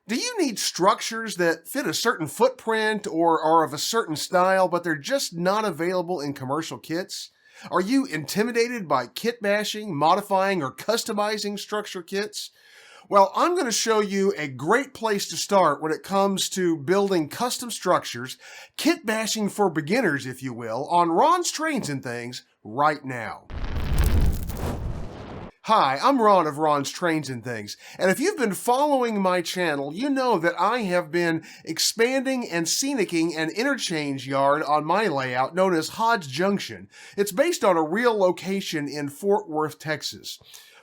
Do you need structures that fit a certain footprint or are of a certain style, but they're just not available in commercial kits? Are you intimidated by kit bashing, modifying, or customizing structure kits? Well, I'm going to show you a great place to start when it comes to building custom structures, kit bashing for beginners, if you will, on Ron's Trains and Things right now. Hi, I'm Ron of Ron's Trains and Things, and if you've been following my channel, you know that I have been expanding and scenicking an interchange yard on my layout known as Hodge Junction. It's based on a real location in Fort Worth, Texas.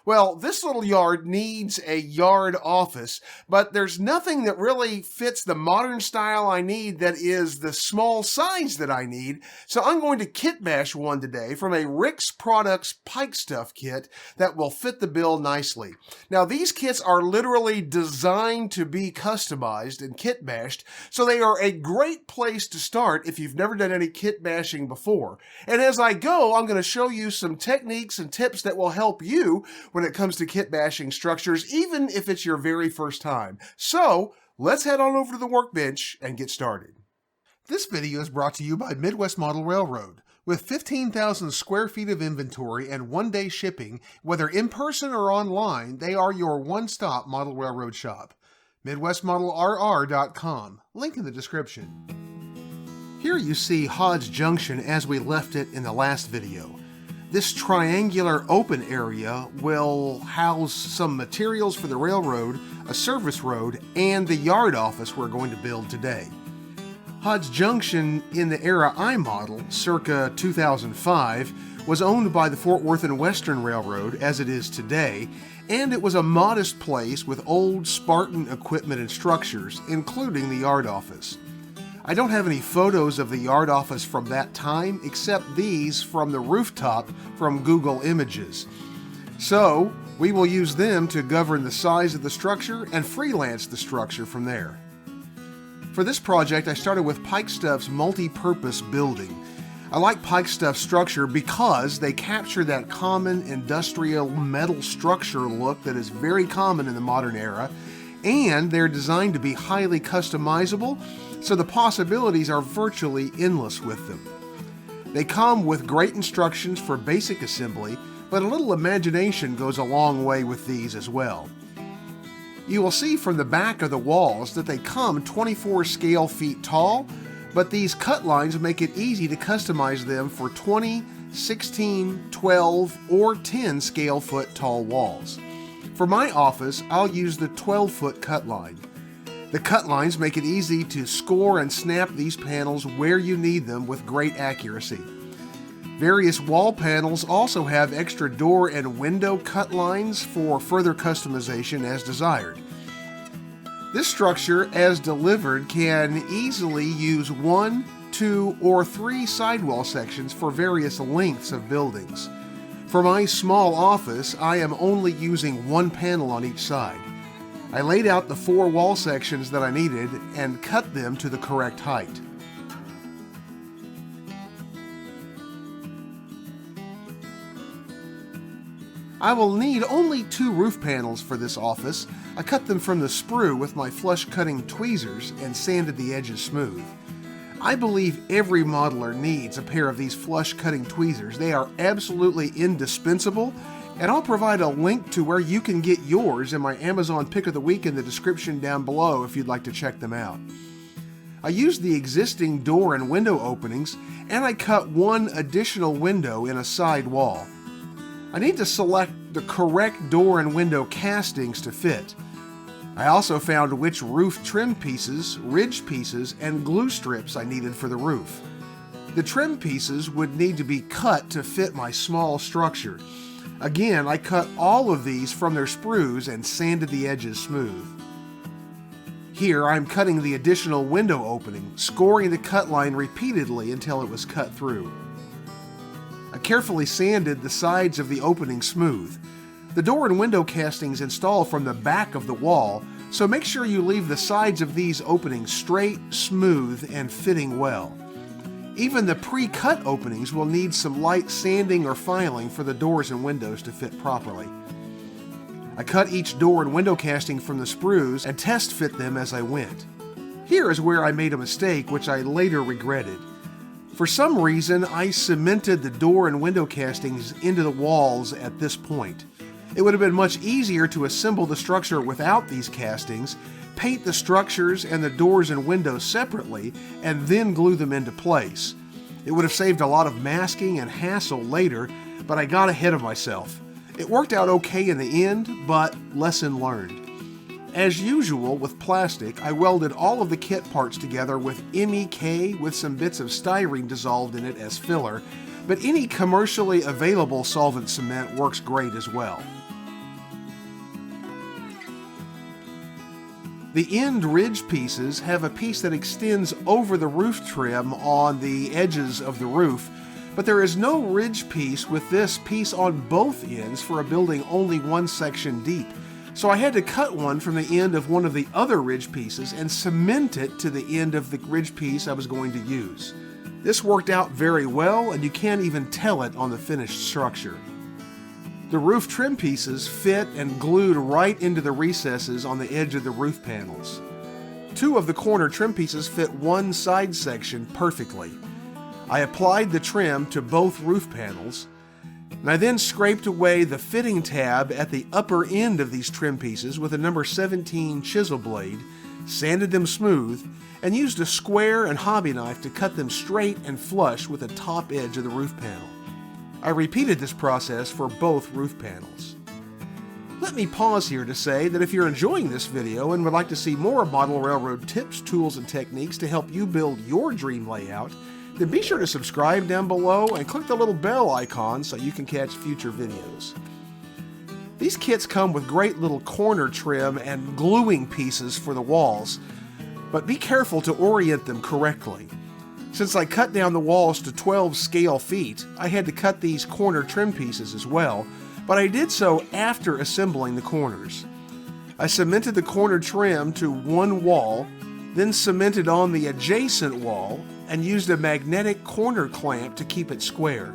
Well, this little yard needs a yard office, but there's nothing that really fits the modern style I need that is the small size that I need, so I'm going to kit bash one today from a Rick's Products Pike Stuff kit that will fit the bill nicely. Now, these kits are literally designed to be customized and kit bashed, so they are a great place to start if you've never done any kit bashing before. And as I go, I'm going to show you some techniques and tips that will help you when it comes to kit bashing structures, even if it's your very first time. So let's head on over to the workbench and get started. This video is brought to you by Midwest Model Railroad. With 15,000 square feet of inventory and one-day shipping, whether in person or online, they are your one-stop model railroad shop. MidwestModelRR.com, link in the description. Here you see Hodge Junction as we left it in the last video. This triangular open area will house some materials for the railroad, a service road, and the yard office we're going to build today. Hodge Junction, in the era I modeled, circa 2005, was owned by the Fort Worth and Western Railroad as it is today, and it was a modest place with old Spartan equipment and structures, including the yard office. I don't have any photos of the yard office from that time, except these from the rooftop from Google Images. So, we will use them to govern the size of the structure and freelance the structure from there. For this project, I started with Pike Stuff's multi-purpose building. I like Pike Stuff's structure because they capture that common industrial metal structure look that is very common in the modern era, and they're designed to be highly customizable, so the possibilities are virtually endless with them. They come with great instructions for basic assembly, but a little imagination goes a long way with these as well. You will see from the back of the walls that they come 24 scale feet tall, but these cut lines make it easy to customize them for 20, 16, 12, or 10 scale foot tall walls. For my office, I'll use the 12-foot cut line. The cut lines make it easy to score and snap these panels where you need them with great accuracy. Various wall panels also have extra door and window cut lines for further customization as desired. This structure, as delivered, can easily use 1, 2, or 3 sidewall sections for various lengths of buildings. For my small office, I am only using 1 panel on each side. I laid out the 4 wall sections that I needed and cut them to the correct height. I will need only 2 roof panels for this office. I cut them from the sprue with my flush cutting tweezers and sanded the edges smooth. I believe every modeler needs a pair of these flush cutting tweezers. They are absolutely indispensable, and I'll provide a link to where you can get yours in my Amazon Pick of the Week in the description down below if you'd like to check them out. I used the existing door and window openings, and I cut 1 additional window in a side wall. I need to select the correct door and window castings to fit. I also found which roof trim pieces, ridge pieces, and glue strips I needed for the roof. The trim pieces would need to be cut to fit my small structure. Again, I cut all of these from their sprues and sanded the edges smooth. Here I'm cutting the additional window opening, scoring the cut line repeatedly until it was cut through. I carefully sanded the sides of the opening smooth. The door and window castings install from the back of the wall, so make sure you leave the sides of these openings straight, smooth, and fitting well. Even the pre-cut openings will need some light sanding or filing for the doors and windows to fit properly. I cut each door and window casting from the sprues and test fit them as I went. Here is where I made a mistake, which I later regretted. For some reason, I cemented the door and window castings into the walls at this point. It would have been much easier to assemble the structure without these castings, paint the structures and the doors and windows separately, and then glue them into place. It would have saved a lot of masking and hassle later, but I got ahead of myself. It worked out okay in the end, but lesson learned. As usual with plastic, I welded all of the kit parts together with MEK with some bits of styrene dissolved in it as filler, but any commercially available solvent cement works great as well. The end ridge pieces have a piece that extends over the roof trim on the edges of the roof, but there is no ridge piece with this piece on both ends for a building only one section deep. So I had to cut one from the end of one of the other ridge pieces and cement it to the end of the ridge piece I was going to use. This worked out very well, and you can't even tell it on the finished structure. The roof trim pieces fit and glued right into the recesses on the edge of the roof panels. Two of the corner trim pieces fit one side section perfectly. I applied the trim to both roof panels, and I then scraped away the fitting tab at the upper end of these trim pieces with a number 17 chisel blade, sanded them smooth, and used a square and hobby knife to cut them straight and flush with the top edge of the roof panel. I repeated this process for both roof panels. Let me pause here to say that if you're enjoying this video and would like to see more model railroad tips, tools, and techniques to help you build your dream layout, then be sure to subscribe down below and click the little bell icon so you can catch future videos. These kits come with great little corner trim and gluing pieces for the walls, but be careful to orient them correctly. Since I cut down the walls to 12 scale feet, I had to cut these corner trim pieces as well, but I did so after assembling the corners. I cemented the corner trim to one wall, then cemented on the adjacent wall, and used a magnetic corner clamp to keep it square.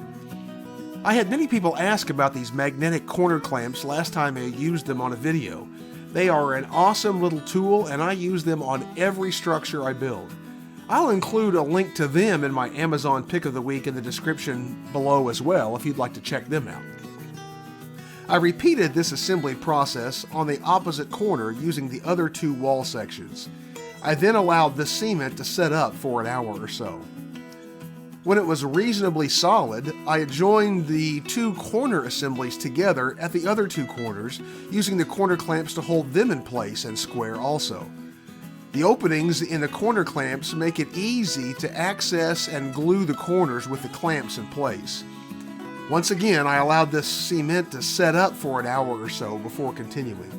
I had many people ask about these magnetic corner clamps last time I used them on a video. They are an awesome little tool, and I use them on every structure I build. I'll include a link to them in my Amazon pick of the week in the description below as well if you'd like to check them out. I repeated this assembly process on the opposite corner using the other two wall sections. I then allowed the cement to set up for an hour or so. When it was reasonably solid, I joined the two corner assemblies together at the other two corners, using the corner clamps to hold them in place and square also. The openings in the corner clamps make it easy to access and glue the corners with the clamps in place. Once again, I allowed this cement to set up for an hour or so before continuing.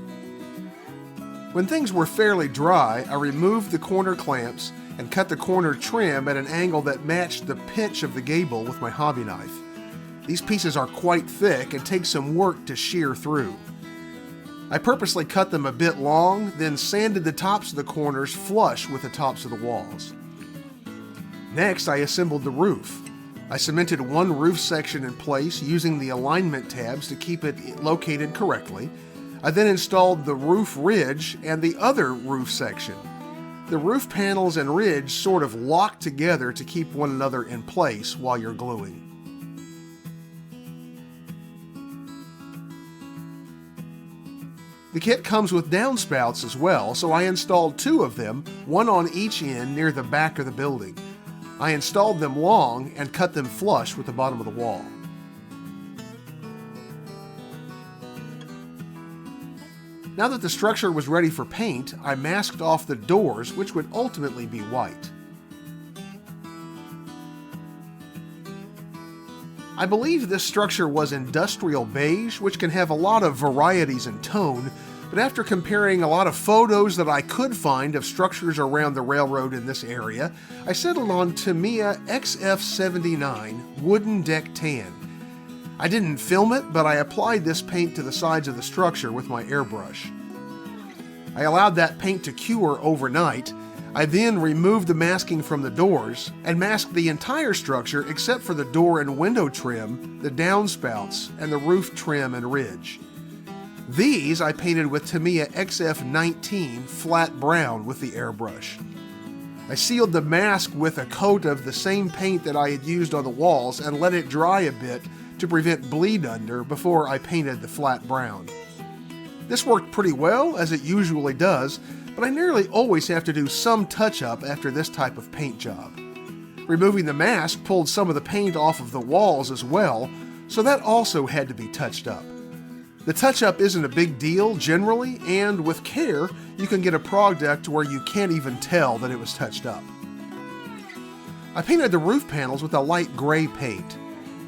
When things were fairly dry, I removed the corner clamps and cut the corner trim at an angle that matched the pitch of the gable with my hobby knife. These pieces are quite thick and take some work to shear through. I purposely cut them a bit long, then sanded the tops of the corners flush with the tops of the walls. Next, I assembled the roof. I cemented one roof section in place using the alignment tabs to keep it located correctly. I then installed the roof ridge and the other roof section. The roof panels and ridge sort of lock together to keep one another in place while you're gluing. The kit comes with downspouts as well, so I installed two of them, one on each end near the back of the building. I installed them long and cut them flush with the bottom of the wall. Now that the structure was ready for paint, I masked off the doors, which would ultimately be white. I believe this structure was industrial beige, which can have a lot of varieties in tone, but after comparing a lot of photos that I could find of structures around the railroad in this area, I settled on Tamiya XF79 Wooden Deck Tan. I didn't film it, but I applied this paint to the sides of the structure with my airbrush. I allowed that paint to cure overnight. I then removed the masking from the doors and masked the entire structure except for the door and window trim, the downspouts, and the roof trim and ridge. These I painted with Tamiya XF19 flat brown with the airbrush. I sealed the mask with a coat of the same paint that I had used on the walls and let it dry a bit to prevent bleed under before I painted the flat brown. This worked pretty well, as it usually does, but I nearly always have to do some touch-up after this type of paint job. Removing the mask pulled some of the paint off of the walls as well, so that also had to be touched up. The touch-up isn't a big deal generally, and with care, you can get a product where you can't even tell that it was touched up. I painted the roof panels with a light gray paint.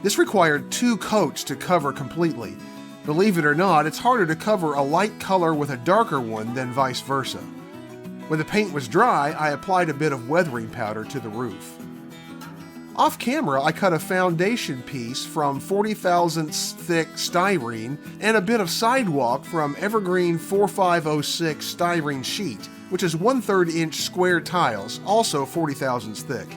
This required 2 coats to cover completely. Believe it or not, it's harder to cover a light color with a darker one than vice versa. When the paint was dry, I applied a bit of weathering powder to the roof. Off camera, I cut a foundation piece from 40 thousandths thick styrene and a bit of sidewalk from evergreen 4506 styrene sheet, which is 1/3 inch square tiles, also 40 thousandths thick.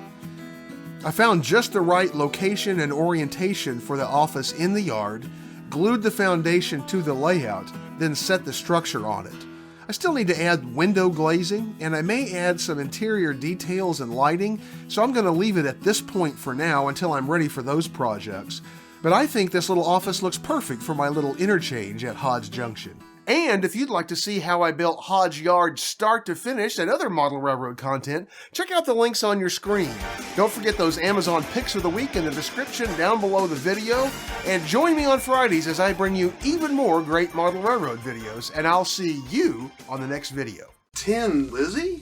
I found just the right location and orientation for the office in the yard, glued the foundation to the layout, then set the structure on it. I still need to add window glazing, and I may add some interior details and lighting, so I'm going to leave it at this point for now until I'm ready for those projects. But I think this little office looks perfect for my little interchange at Hodge Junction. And if you'd like to see how I built Hodge Yard start to finish and other model railroad content, check out the links on your screen. Don't forget those Amazon picks of the week in the description down below the video, and join me on Fridays as I bring you even more great model railroad videos, and I'll see you on the next video. 10, Lizzie?